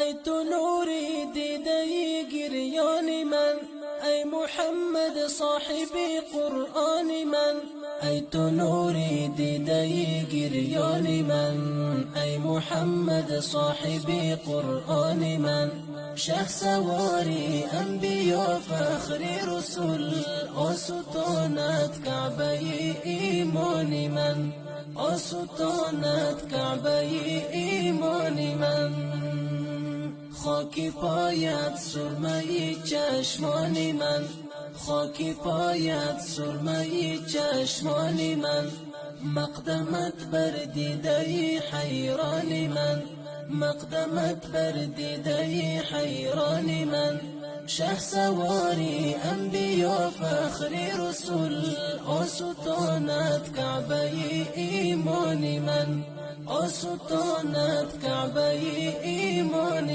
ای تو نوری دیده گریان من، ای محمد صاحب قرآن من. ای تو نوری دیده گریان من، ای محمد صاحب قرآن من. شه سواری انبیا فخر رسول، آستانت کعبه ایمان من، آستانت کعبه ایمان من. خاکی پایت سرمه چشمان من، خاکی پایت سرمه چشمان من. مقدمت بر دیده حیران من، مقدمت بر دیده حیران من. شه سواری انبیا فخر رسول، آستانت کعبه ایمان من، آستانت کعبه ایمان